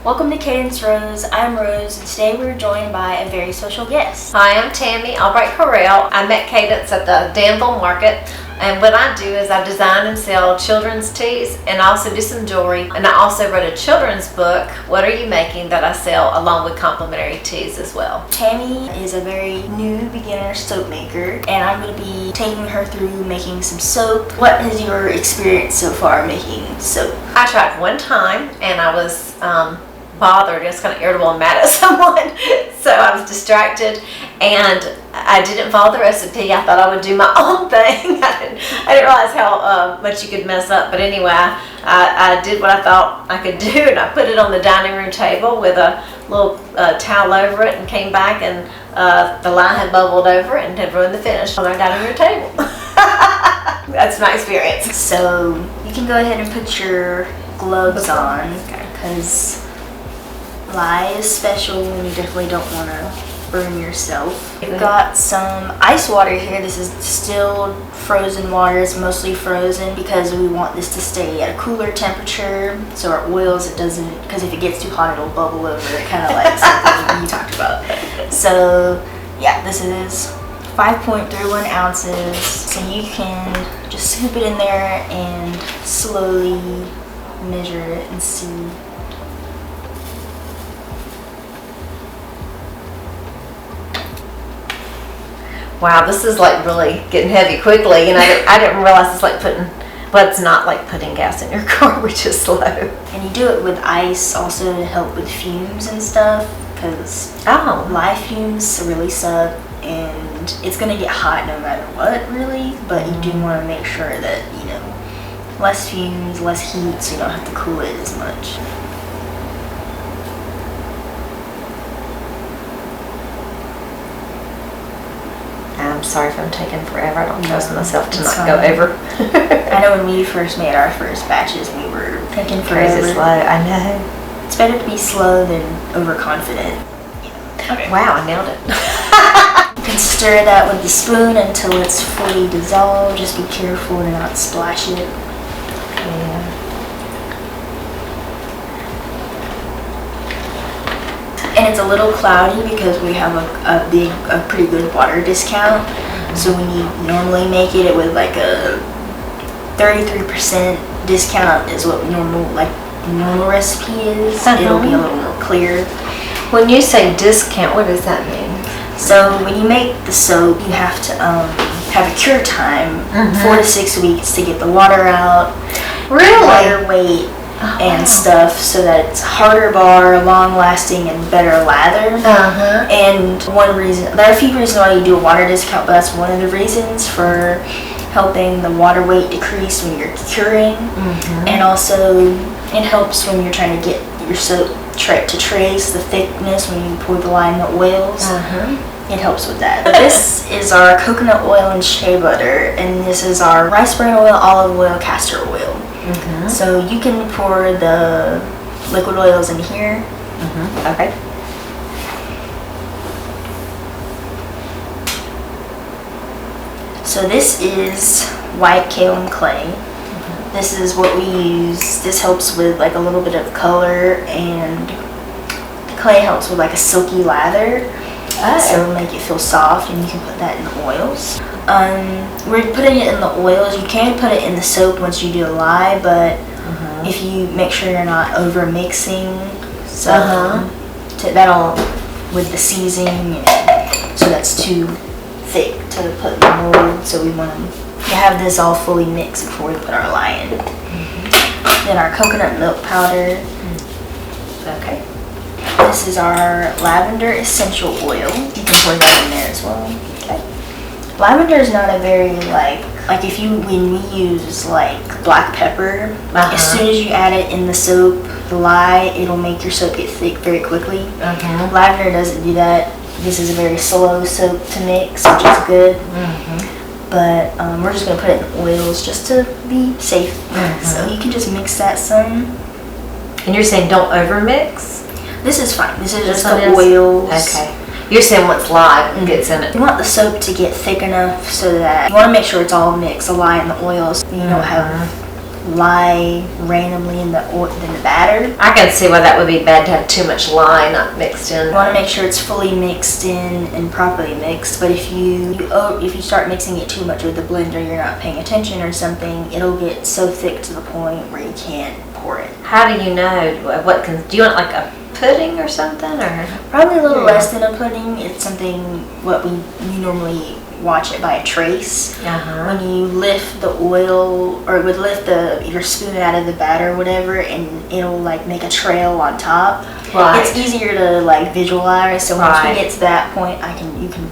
Welcome to Cadence Rose. I'm Rose, and today we're joined by a very special guest. Hi, I'm Tammy Albright-Corral. I met Cadence at the Danville Market, and what I do is I design and sell children's teas, and I also do some jewelry, and I also wrote a children's book, What Are You Making, that I sell along with complimentary teas as well. Tammy is a very new beginner soap maker, and I'm going to be taking her through making some soap. What is your experience so far making soap? I tried one time, and I was bothered, just kind of irritable and mad at someone, so I was distracted and I didn't follow the recipe. I thought I would do my own thing. I didn't realize how much you could mess up, but anyway, I did what I thought I could do, and I put it on the dining room table with a little towel over it, and came back, and the line had bubbled over and had ruined the finish on our dining room table. That's my experience. So you can go ahead and put your gloves on, because lye is special and you definitely don't want to burn yourself. We've got some ice water here. This is distilled frozen water. It's mostly frozen because we want this to stay at a cooler temperature, so our oils, it doesn't, because if it gets too hot it'll bubble over, kind of like something you talked about. So yeah, this is 5.31 ounces, so you can just scoop it in there and slowly measure it and see. Wow, this is like really getting heavy quickly, and I didn't realize it's like it's not like putting gas in your car, which is slow. And you do it with ice also to help with fumes and stuff, because lye fumes really suck, and it's gonna get hot no matter what, really, but you do want to make sure that, you know, less fumes, less heat, so you don't have to cool it as much. I'm sorry if I'm taking forever. I don't trust myself to not go over. I know when we first made our first batches, we were taking forever. Crazy slow, I know. It's better to be slow than overconfident. Okay. Wow, I nailed it. You can stir that with the spoon until it's fully dissolved. Just be careful to not splash it. Yeah. And it's a little cloudy because we have a pretty good water discount. So when you normally make it with like a 33% discount is what normal recipe is. It'll be a little more clear. When you say discount, what does that mean? So when you make the soap, you have to have a cure time, 4 to 6 weeks to get the water out. Really? Water weight. And stuff, so that it's harder bar, long lasting, and better lather. And one reason, there are a few reasons why you do a water discount, but that's one of the reasons for helping the water weight decrease when you're curing. And also it helps when you're trying to get your soap to trace the thickness when you pour the lye in the oils. It helps with that. This is our coconut oil and shea butter, and this is our rice bran oil, olive oil, castor oil. So you can pour the liquid oils in here. Okay. So this is white kaolin clay. This is what we use. This helps with like a little bit of color, and the clay helps with like a silky lather. So it'll make it feel soft, and you can put that in the oils. We're putting it in the oils. You can put it in the soap once you do a lye, but if you make sure you're not over mixing, so that'll with the seasoning, so that's too thick to put in the mold. So we want to have this all fully mixed before we put our lye in. Then our coconut milk powder. Okay. This is our lavender essential oil. You can pour that in there as well. Okay. Lavender is not a very when we use like black pepper, as soon as you add it in the soap, the lye, it'll make your soap get thick very quickly. Lavender doesn't do that. This is a very slow soap to mix, which is good. But we're just gonna put it in oils just to be safe. So you can just mix that some. And you're saying don't over mix? This is fine. This is just the oils. Okay. You're saying once lye gets in it. You want the soap to get thick enough so that you want to make sure it's all mixed, the lye and the oils. You don't have lye randomly in the batter. I can see why that would be bad to have too much lye not mixed in. You want to make sure it's fully mixed in and properly mixed, but if you start mixing it too much with the blender, you're not paying attention or something, it'll get so thick to the point where you can't pour it. How do you know? Do you want like a pudding or something, or probably a little less than a pudding? It's something what you normally watch it by a trace. When you lift the oil or would lift your spoon out of the batter or whatever, and it'll like make a trail on top. Right. It's easier to like visualize. So once we get to that point,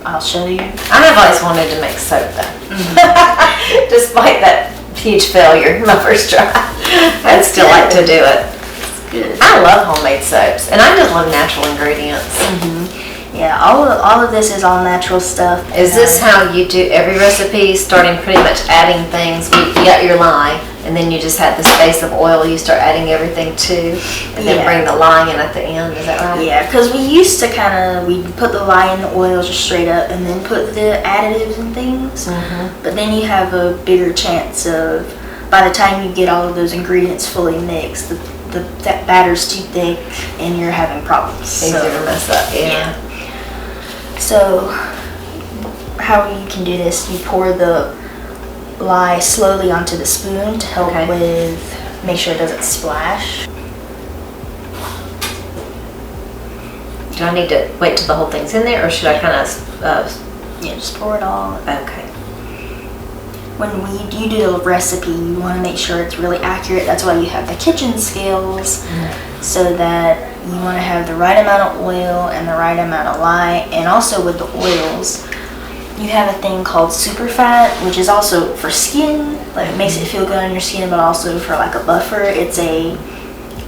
I'll show you. I have always wanted to make soap though. Despite that huge failure my first try, I'd still like to do it. Good. I love homemade soaps, and I just love natural ingredients. Yeah, all of this is all natural stuff. Is this how you do every recipe, starting pretty much adding things? You got your lye, and then you just had this base of oil you start adding everything to, and then bring the lye in at the end, is that right? Yeah, because we used to we'd put the lye in the oil just straight up and then put the additives and things. But then you have a bigger chance of, by the time you get all of those ingredients fully mixed, that batter's too thick and you're having problems. Easier to mess up, yeah. So how you can do this, you pour the lye slowly onto the spoon to help with, make sure it doesn't splash. Do I need to wait till the whole thing's in there, or should I kind of... yeah, just pour it all. Okay. When you do a recipe, you want to make sure it's really accurate. That's why you have the kitchen scales, so that you want to have the right amount of oil and the right amount of lye. And also with the oils, you have a thing called super fat, which is also for skin. Like, it makes it feel good on your skin, but also for like a buffer. It's a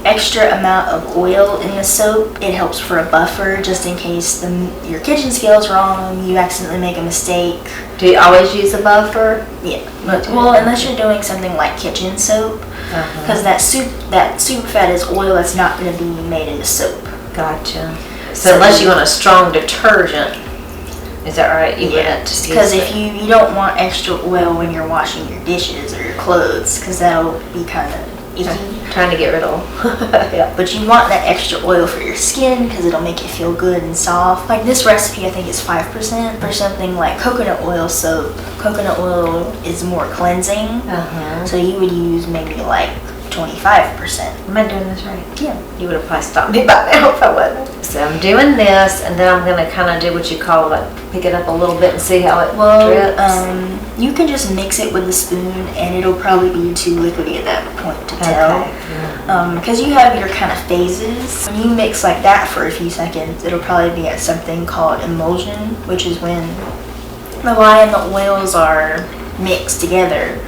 extra amount of oil in the soap. It helps for a buffer, just in case your kitchen scale's wrong, you accidentally make a mistake. Do you always use a buffer? Yeah, well, unless you're doing something like kitchen soap, because that super fat is oil that's not going to be made into soap. Gotcha. So unless you want a strong detergent, is that right? Because if you don't want extra oil when you're washing your dishes or your clothes, because that'll be kind of icky. Trying to get rid of Yeah, but you want that extra oil for your skin because it'll make it feel good and soft. Like this recipe, I think is 5%. For something like coconut oil soap, coconut oil is more cleansing. So you would use maybe like 25%. Am I doing this right? Yeah. You would have probably stopped me by now if I wasn't. So I'm doing this, and then I'm going to kind of do what you call like pick it up a little bit and see how it drips. You can just mix it with a spoon, and it'll probably be too liquidy at that point to tell. Because you have your kind of phases. When you mix like that for a few seconds, it'll probably be at something called emulsion, which is when the lye and the oils are mixed together,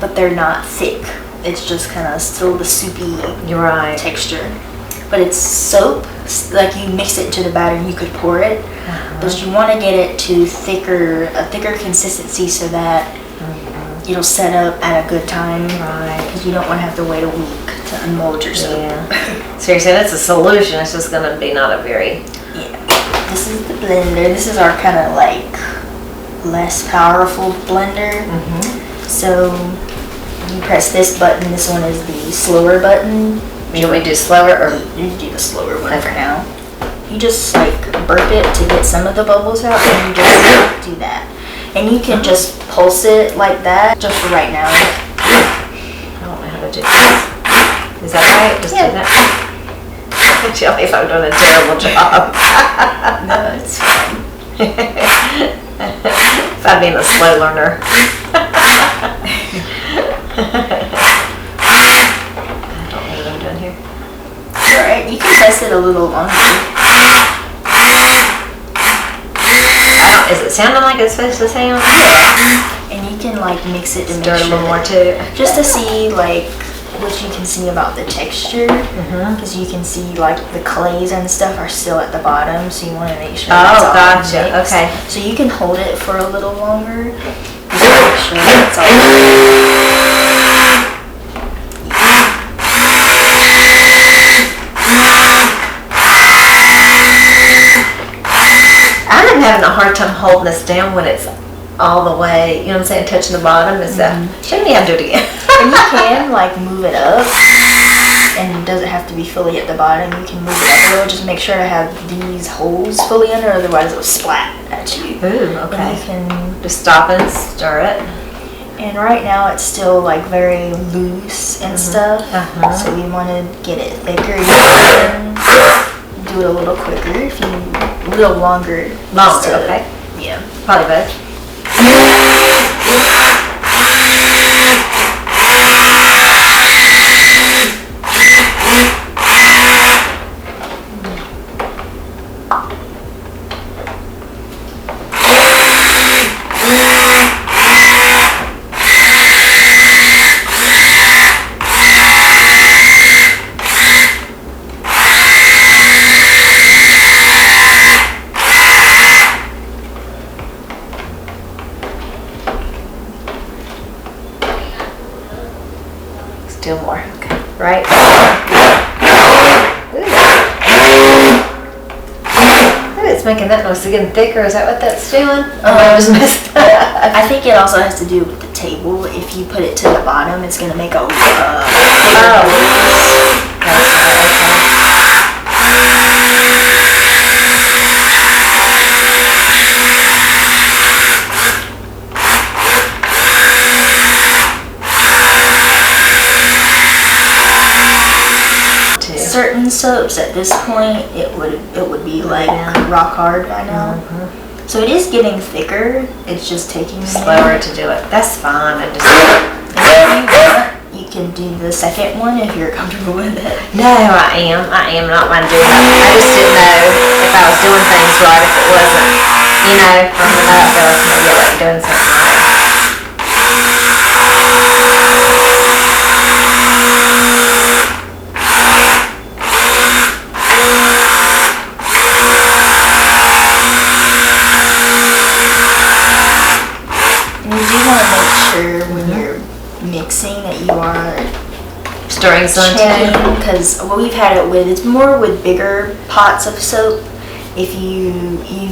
but they're not thick. It's just kind of still the soupy texture. But it's soap, like you mix it into the batter and you could pour it. But you want to get it to a thicker consistency so that it'll set up at a good time. Because you don't want to have to wait a week to unmold your soap. So you're saying it's a solution, it's just going to be not a very... This is the blender. This is our kind of like less powerful blender. So you press this button. This one is the slower button. You want me to do slower, or you do the slower one for now? You just like burp it to get some of the bubbles out, and you just do that. And you can just pulse it like that, just for right now. I don't know how to do this. Is that right? Just do that? Tell me if I'm doing a terrible job. No, it's fine. If I'm being a slow learner. Alright, you can test it a little longer. Is it sounding like it's supposed to sound? Yeah. And you can like mix it to stir it a little more too. Just to see like what you can see about the texture. Because you can see like the clays and stuff are still at the bottom, so you want to make sure that's all gotcha. mixed. Okay. So you can hold it for a little longer. Just to make sure that's all I'm having a hard time holding this down when it's all the way, you know what I'm saying, touching the bottom. Is that, shouldn't you have to do it again? And you can like move it up, and it doesn't have to be fully at the bottom. You can move it up a little. Just make sure to have these holes fully under, otherwise it'll splat at you. Ooh, okay. And you can just stop and stir it. And right now it's still like very loose and stuff, so we want to get it thicker. You can do it a little quicker if you, a little longer. Longer, okay. Yeah. Probably both. Still more, okay, right? Ooh, it's making that noise. It's getting thicker. Is that what that's doing? I think it also has to do with the table. If you put it to the bottom, it's going to make a certain soaps at this point it would be like rock hard by now. So it is getting thicker. It's just taking slower to do it. That's fine. You can do the second one if you're comfortable with it. No, I am not mind doing it. I just didn't know if I was doing things right, if it wasn't, from the up there, maybe I wasn't doing something right. Mixing that you are stirring checking, because what we've had it with, it's more with bigger pots of soap. If you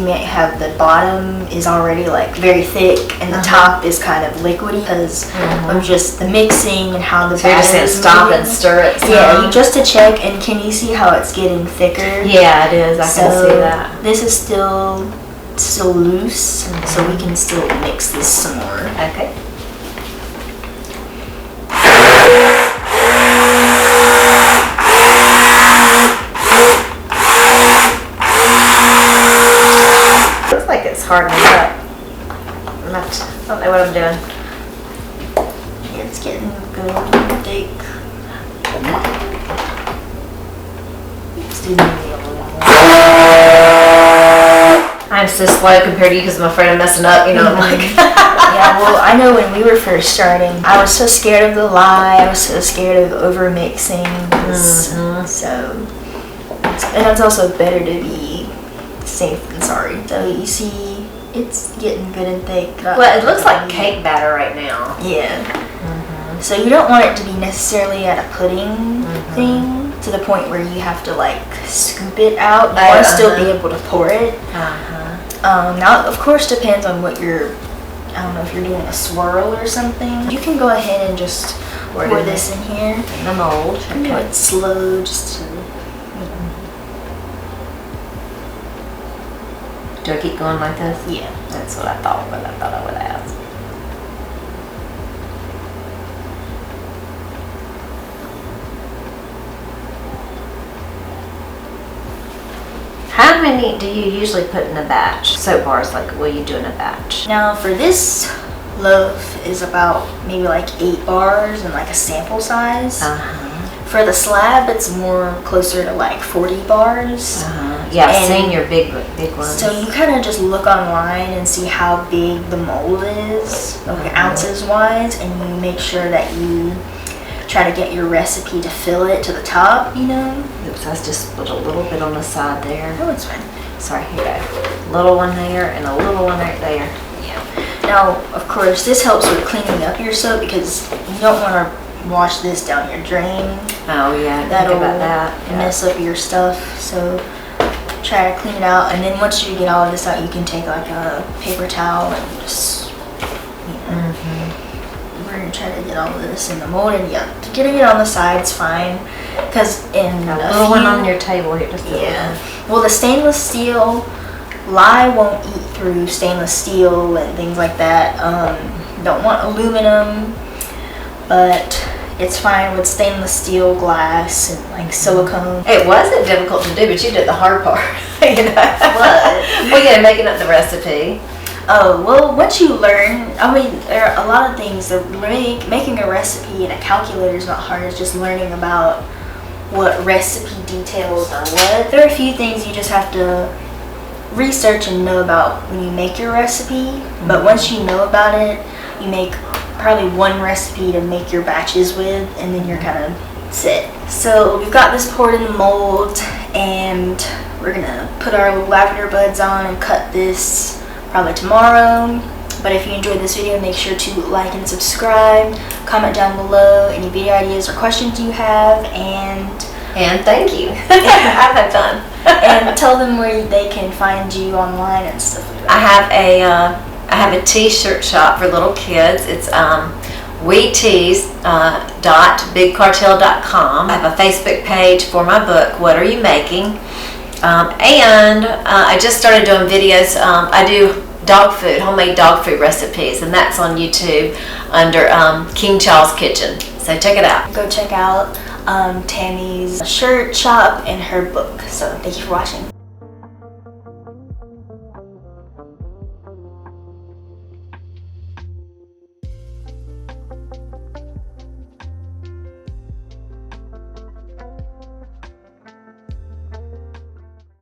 may have the bottom is already like very thick and the top is kind of liquidy because of just the mixing and how the batter is stop and stir it. Yeah, you just to check. And can you see how it's getting thicker? Yeah, it is. I can see that. This is still loose, so we can still mix this some more. Okay. Looks like it's hardening up. I don't know what I'm doing. It's getting good, thick. I'm so slow compared to you because I'm afraid I'm messing up, I'm like... Yeah, well, I know when we were first starting, I was so scared of the lye, I was so scared of over mixing, so, and it's also better to be safe than sorry. So you see, it's getting good and thick. Well, it looks like cake batter right now. Yeah. So you don't want it to be necessarily at a pudding thing, to the point where you have to like scoop it out. You want to still be able to pour it. Now, of course, depends on what you're, I don't know if you're doing a swirl or something. You can go ahead and just pour this in here. In the mold. Do it slow, just to... Do I keep going like this? Yeah. That's what I thought, but I thought I would ask. How many do you usually put in a batch? Soap bars, like, will you do in a batch? Now, for this loaf is about maybe like 8 bars and like a sample size. For the slab, it's more closer to like 40 bars. Yeah, I've seen your big ones. So you kind of just look online and see how big the mold is, like ounces wise, and you make sure that you try to get your recipe to fill it to the top, Oops, I just put a little bit on the side there. Oh, it's fine. Sorry, here you go. Little one there and a little one right there. Yeah. Now, of course, this helps with cleaning up your soap because you don't want to wash this down your drain. Oh yeah, that'll think about that. Mess up your stuff. So try to clean it out, and then once you get all of this out, you can take like a paper towel and just we're gonna try to get all of this in the mold, and yeah, getting it on the side's fine, because in A little one on your table here, just a little yeah. Well, the stainless steel lye won't eat through stainless steel and things like that. Don't want aluminum, but it's fine with stainless steel, glass, and like silicone. It wasn't difficult to do, but you did the hard part. You know? What? Well, yeah, making up the recipe. Oh, well, once you learn, I mean, there are a lot of things that making a recipe and a calculator is not hard. It's just learning about what recipe details are what. There are a few things you just have to research and know about when you make your recipe, but once you know about it, you make probably one recipe to make your batches with, and then you're kind of set. So we've got this poured in the mold, and we're gonna put our lavender buds on and cut this probably tomorrow. But if you enjoyed this video, make sure to like and subscribe, comment down below any video ideas or questions you have, and thank you. I've had fun. and tell them where they can find you online and stuff like that. I have a t-shirt shop for little kids. It's wetees.bigcartel.com. I have a Facebook page for my book, What Are You Making? And I just started doing videos. I do dog food, homemade dog food recipes, and that's on YouTube under King Charles Kitchen. So check it out. Go check out Tammy's shirt shop and her book. So thank you for watching.